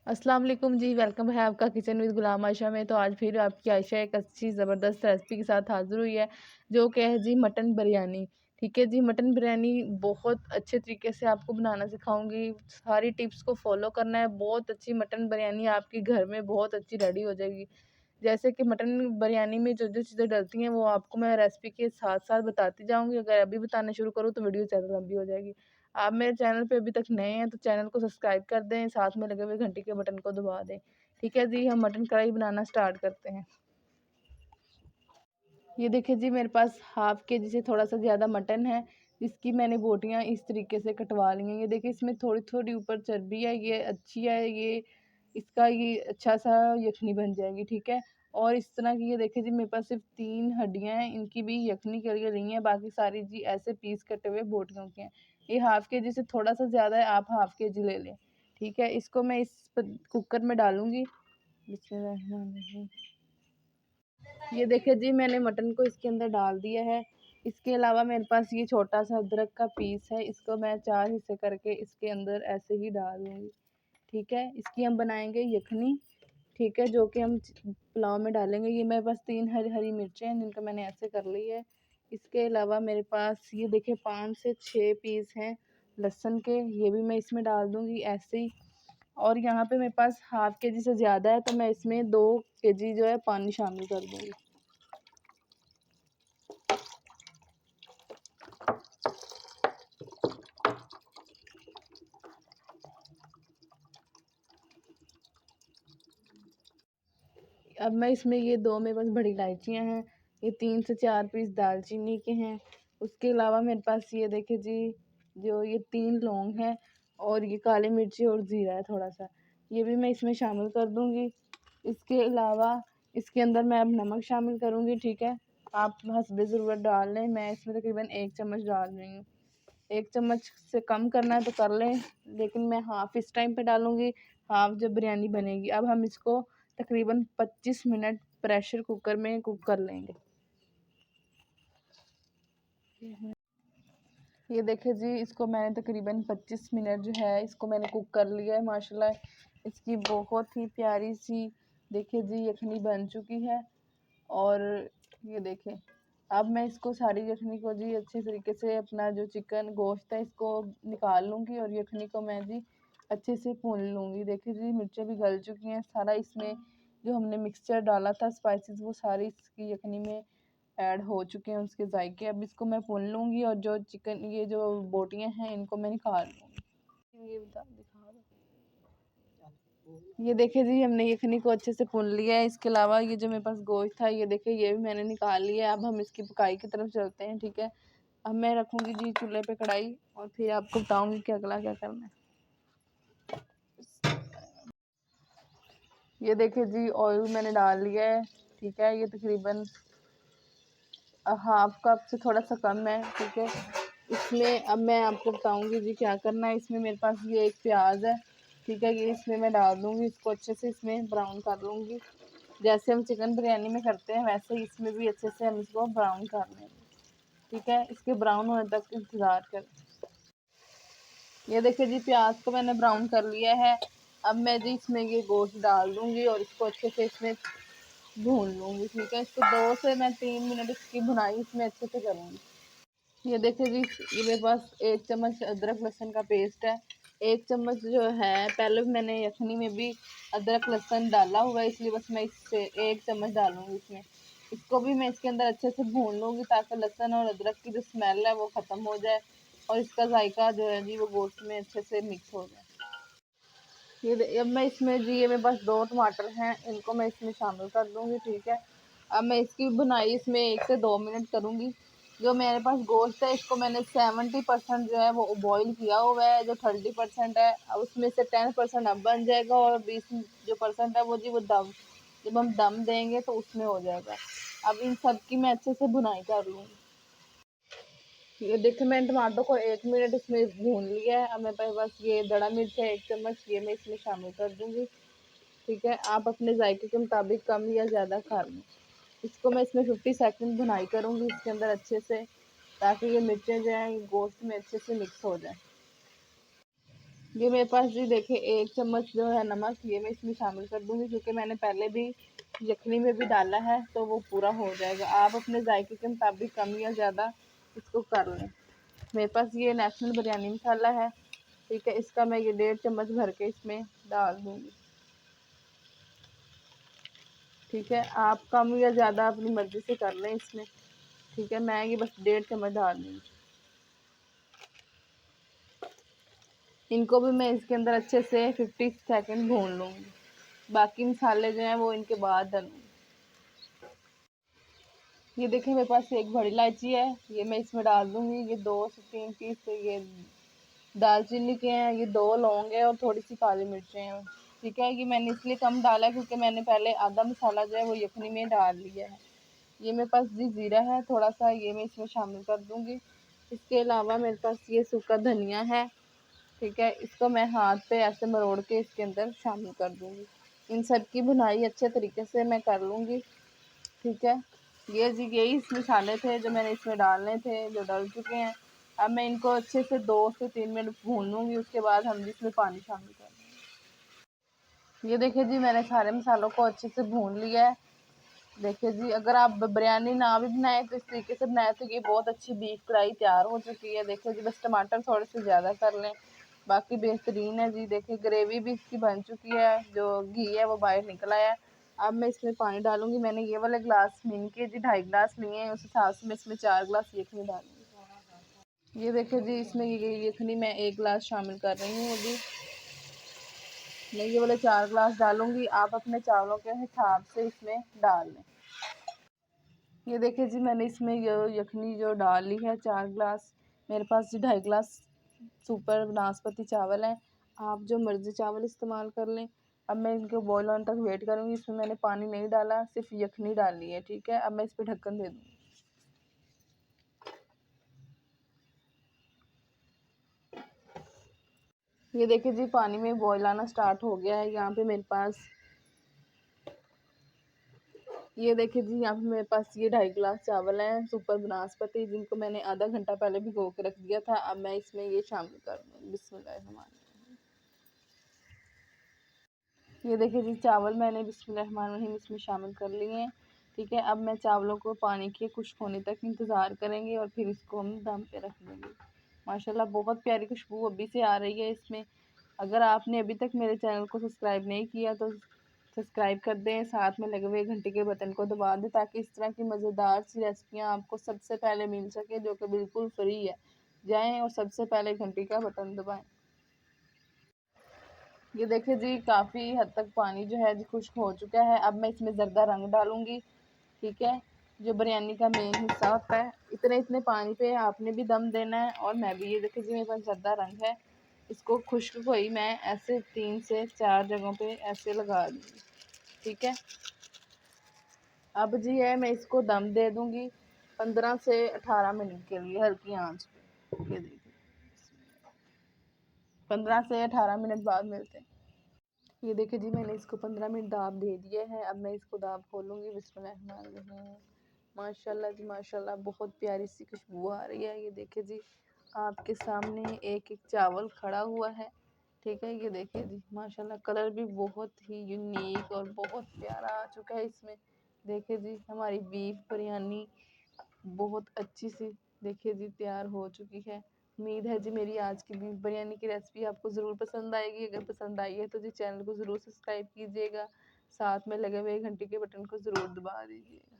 अस्सलाम वालेकुम जी, वेलकम है आपका किचन विद गुलाम आयशा में। तो आज फिर आपकी आयशा एक अच्छी ज़बरदस्त रेसिपी के साथ हाज़िर हुई है, जो कि है जी मटन बिरयानी। ठीक है जी, मटन बिरयानी बहुत अच्छे तरीके से आपको बनाना सिखाऊँगी। सारी टिप्स को फ़ॉलो करना है, बहुत अच्छी मटन बिरयानी आपके घर में बहुत अच्छी रेडी हो जाएगी। जैसे कि मटन बिरयानी में जो-जो चीज़ें डलती हैं, वो आपको मैं रेसिपी के साथ-साथ बताती जाऊँगी। अगर अभी बताना शुरू करूँ, तो वीडियो ज़्यादा लंबी हो जाएगी। आप मेरे चैनल पे अभी तक नए हैं तो चैनल को सब्सक्राइब कर दें, साथ में लगे हुए घंटी के बटन को दबा दें। ठीक है जी, हम मटन कढ़ाई बनाना स्टार्ट करते हैं। ये देखिए जी, मेरे पास हाफ़ केजी से थोड़ा-सा ज़्यादा मटन है, जिसकी मैंने बोटियाँ इस तरीके से कटवा ली हैं। ये देखिए, इसमें थोड़ी-थोड़ी ऊपर चर्बी है, ये अच्छी है, ये इसका ये अच्छा-सा यखनी बन जाएगी, ठीक है? और इस तरह की ये देखिए जी, मेरे पास सिर्फ़ 3 हड्डियाँ हैं, इनकी भी यखनी के लिए ली हैं, बाकी सारी जी ऐसे पीस कटे हुए बोटियों के हैं। ये हाफ़ केजी से थोड़ा-सा ज़्यादा है, आप हाफ़ केजी ले लें, ठीक है? इसको मैं इस प कुकर में डालूँगी। बिस्मिल्लाहिर्रहमानिर्रहीम। ये देखिए जी, मैंने मटन को इसके अंदर डाल दिया है। इसके अलावा मेरे पास ये छोटा-सा अदरक का पीस है, इसको मैं 4 हिस्से करके इसके अंदर ऐसे ही डाल दूँगी, ठीक है? इसकी हम बनाएँगे यखनी, ठीक है? जो कि हम पुलाव में डालेंगे। ये मेरे पास 3 हरी हरी मिर्चें हैं, जिनको मैंने ऐसे कर ली है। इसके अलावा मेरे पास ये देखिए 5 से 6 पीस हैं लहसुन के, ये भी मैं इसमें डाल दूँगी ऐसे ही। और यहाँ पे मेरे पास हाफ़ केजी से ज़्यादा है, तो मैं इसमें 2 केजी जो है पानी शामिल कर दूँगी। अब मैं इसमें ये 2 मेरे पास बड़ी इलायचियाँ हैं, ये 3 से 4 पीस दालचीनी के हैं। उसके अलावा मेरे पास ये देखिए जी, जो ये 3 लौंग हैं और ये काली मिर्ची और ज़ीरा है थोड़ा-सा, ये भी मैं इसमें शामिल कर दूँगी। इसके अलावा इसके अंदर मैं अब नमक शामिल करूँगी, ठीक है? आप हस्बे ज़रूरत डाल लें, मैं इसमें तकरीबन 1 चम्मच डाल रही हूँ। 1 चम्मच से कम करना है तो कर लें, लेकिन मैं हाफ़ इस टाइम पे डालूँगी, हाफ़ जब बिरयानी बनेगी। अब हम इसको तकरीबन 25 मिनट प्रेशर कुकर में कुक कर लेंगे। ये देखिए जी, इसको मैंने तकरीबन 25 मिनट जो है इसको मैंने कुक कर लिया है माशाल्लाह। इसकी बहुत ही प्यारी-सी देखिए जी यखनी बन चुकी है। और ये देखें, अब मैं इसको सारी यखनी को जी अच्छे तरीके से अपना जो चिकन गोश्त है इसको निकाल लूँगी और यखनी को मैं जी अच्छे से भून लूँगी। देखिए जी, मिर्चें भी गल चुकी हैं, सारा इसमें जो हमने मिक्सचर डाला था स्पाइसेस वो सारी इसकी यखनी में ऐड हो चुके हैं उसके जायके। अब इसको मैं भून लूँगी और जो चिकन ये जो बोटियाँ हैं इनको मैं निकाल लूँगी। ये बता दिखा दो। ये देखिए जी, हमने यखनी को अच्छे से भून लिया है। इसके अलावा ये जो मेरे पास गोश्त था ये देखिए ये भी मैंने निकाल लिया है। अब हम इसकी पकाई की तरफ चलते हैं, ठीक है? अब मैं रखूँगी जी चूल्हे पे कढ़ाई और फिर आपको बताऊँगी कि अगला क्या करना है। ये देखिए जी, ऑयल मैंने डाल लिया है, ठीक है? ये तकरीबन हाफ कप से थोड़ा-सा कम है, ठीक है? इसमें अब मैं आपको बताऊँगी जी क्या करना है। इसमें मेरे पास ये एक प्याज़ है, ठीक है? ये इसमें मैं डाल दूँगी, इसको अच्छे से इसमें ब्राउन कर लूँगी। जैसे हम चिकन बिरयानी में करते हैं वैसे ही इसमें भी अच्छे से हम इसको ब्राउन कर लेंगे, ठीक है? इसके ब्राउन होने तक इंतज़ार करें। ये देखिए जी, प्याज को मैंने ब्राउन कर लिया है। अब मैं जी इसमें ये गोश्त डाल दूँगी और इसको अच्छे से इसमें भून लूँगी, ठीक है? इसको 2 से मैं 3 मिनट इसकी भुनाई इसमें अच्छे से करूँगी। ये देखिए जी, ये मेरे पास 1 चम्मच अदरक लहसुन का पेस्ट है। 1 चम्मच जो है पहले मैंने यखनी में भी अदरक लहसुन डाला हुआ है, इसलिए बस मैं इससे 1 चम्मच डालूँगी इसमें। इसको भी मैं इसके अंदर अच्छे से भून लूँगी ताकि लहसुन और अदरक की जो स्मेल है वो ख़त्म हो जाए और इसका जायका जो है जी वो गोश्त में अच्छे से मिक्स हो जाए। अब मैं इसमें जी ये मेरे पास 2 टमाटर हैं, इनको मैं इसमें शामिल कर दूँगी, ठीक है। अब मैं इसकी भुनाई इसमें 1 से 2 मिनट करूँगी। जो मेरे पास गोश्त है इसको मैंने 70% जो है वो बॉयल किया हुआ है, जो 30% है अब उसमें से 10% अब बन जाएगा और 20 जो परसेंट है वो जी वो दम जब हम दम देंगे तो उसमें हो जाएगा। अब इन सब की मैं अच्छे से भुनाई कर लूँगी। ये देखिए, मैंने टमाटर को 1 मिनट इसमें भून लिया है। अब मेरे पास ये बड़ा मिर्च है 1 चम्मच, ये मैं इसमें शामिल कर दूँगी, ठीक है? आप अपने जायके के मुताबिक कम या ज़्यादा खा लें। इसको मैं इसमें 50 सेकंड भुनाई करूँगी इसके अंदर अच्छे से, ताकि ये मिर्चें जो हैं ये गोश्त में अच्छे से मिक्स हो जाएँ। ये मेरे पास जी देखिए 1 चम्मच जो है नमक, ये मैं इसमें शामिल कर दूँगी क्योंकि मैंने पहले भी यखनी में भी डाला है तो वो पूरा हो जाएगा। आप अपने जायके के मुताबिक कम या ज़्यादा इसको कर लें। मेरे पास ये नेशनल बिरयानी मसाला है, ठीक है, इसका मैं ये 1.5 चम्मच भर के इसमें डाल दूँगी। ठीक है, आप कम या ज़्यादा अपनी मर्ज़ी से कर लें इसमें, ठीक है, मैं ये बस 1.5 चम्मच डाल दूँगी। इनको भी मैं इसके अंदर अच्छे से 50 सेकंड भून लूँगी। बाकी मसाले जो हैं वो इनके बाद डालूँगी। ये देखिए मेरे पास एक बड़ी इलायची है, ये मैं इसमें डाल दूँगी। ये 2 से 3 पीस ये दालचीनी के हैं, ये 2 लौंग है और थोड़ी-सी काली मिर्चें हैं। ठीक है, ये मैंने इसलिए कम डाला है क्योंकि मैंने पहले आधा मसाला जो है वो यखनी में डाल लिया है। ये मेरे पास जी ज़ीरा है थोड़ा-सा, ये मैं इसमें शामिल कर दूँगी। इसके अलावा मेरे पास ये सूखा धनिया है, ठीक है, इसको मैं हाथ पे ऐसे मरोड़ के इसके अंदर शामिल कर दूँगी। इन सब की भुनाई अच्छे तरीके से मैं कर लूँगी, ठीक है। ये जी यही इस मसाले थे जो मैंने इसमें डालने थे, जो डल चुके हैं। अब मैं इनको अच्छे से 2 से 3 मिनट भून लूँगी, उसके बाद हम इसमें पानी शामिल कर देंगे। ये देखिए जी मैंने सारे मसालों को अच्छे से भून लिया है। देखिए जी अगर आप बिरयानी ना भी बनाएँ तो इस तरीके से बनाएँ तो ये बहुत अच्छी बीफ कढ़ाई तैयार हो चुकी है। देखिए जी बस टमाटर थोड़े से ज़्यादा कर लें, बाकी बेहतरीन है जी। देखिए ग्रेवी भी इसकी बन चुकी है, जो घी है वो बाहर निकल आया है। अब मैं इसमें पानी डालूँगी। मैंने ये वाले ग्लास मीन के जी 2.5 ग्लास लिए हैं, उस हिसाब से मैं इसमें 4 ग्लास यखनी डालूँगी। ये देखिए जी इसमें ये यखनी मैं 1 ग्लास शामिल कर रही हूँ अभी। मैं ये वाले 4 ग्लास डालूँगी, आप अपने चावलों के हिसाब से इसमें डाल लें। ये देखिए जी मैंने इसमें यखनी जो डाल ली है 4 ग्लास। मेरे पास जी 2.5 ग्लास सुपर नाशपाती चावल हैं। आप जो मर्ज़ी चावल इस्तेमाल कर लें। अब मैं इनको बॉयल होने तक वेट करूँगी। इसमें मैंने पानी नहीं डाला, सिर्फ यखनी डाली है, ठीक है। अब मैं इस पे ढक्कन दे दूँगी। ये देखिए जी पानी में बॉयल आना स्टार्ट हो गया है। यहाँ पे मेरे पास ये देखिए जी यहाँ पे मेरे पास ये 2.5 ग्लास चावल हैं सुपर बनास्पति, जिनको मैंने आधा घंटा पहले भिगो के रख दिया था। अब मैं इसमें ये शामिल कर दूँगी। बिस्मिल्लाहिर्रहमानिर्रहीम। ये देखिए जी चावल मैंने बिस्मिल्लाहिर्रहमानिर्रहीम इसमें शामिल कर लिए हैं, ठीक है। अब मैं चावलों को पानी के खुश्क होने तक इंतज़ार करेंगे और फिर इसको हम दम पे रख देंगे। माशाल्लाह बहुत प्यारी खुशबू अभी से आ रही है इसमें। अगर आपने अभी तक मेरे चैनल को सब्सक्राइब नहीं किया तो सब्सक्राइब कर दें, साथ में लगे हुए घंटे के बटन को दबा दें ताकि इस तरह की मज़ेदार सी रेसिपियाँ आपको सबसे पहले मिल सके, जो कि बिल्कुल फ्री है। जाएँ और सबसे पहले घंटी का बटन दबाएँ। ये देखिए जी काफ़ी हद तक पानी जो है जी खुश्क हो चुका है। अब मैं इसमें ज़र्दा रंग डालूँगी, ठीक है, जो बिरयानी का मेन हिस्सा होता है। इतने पानी पे आपने भी दम देना है और मैं भी। ये देखिए जी मेरे पास ज़र्दा रंग है, इसको खुश्क को ही मैं ऐसे 3 से 4 जगहों पे ऐसे लगा दूँगी, ठीक है। अब जी है मैं इसको दम दे दूँगी 15 से 18 मिनट के लिए हल्की आँच पे। ये देखिए 15 से 18 मिनट बाद मिलते हैं। ये देखिए जी मैंने इसको 15 मिनट दाब दे दिए हैं। अब मैं इसको दाब खोलूँगी। बिस्मिल्लाहिर्रहमानिर्रहीम। माशाल्लाह जी माशाल्लाह बहुत प्यारी सी खुशबू आ रही है। ये देखिए जी आपके सामने एक-एक चावल खड़ा हुआ है, ठीक है। ये देखिए जी माशाल्लाह कलर भी बहुत ही यूनिक और बहुत प्यारा आ चुका है इसमें। देखिए जी हमारी बीफ बिरयानी बहुत अच्छी सी देखिए जी तैयार हो चुकी है। उम्मीद है जी मेरी आज की बीफ बिरयानी की रेसिपी आपको ज़रूर पसंद आएगी। अगर पसंद आई है तो जी चैनल को ज़रूर सब्सक्राइब कीजिएगा। साथ में लगे हुए घंटी के बटन को ज़रूर दबा दीजिएगा।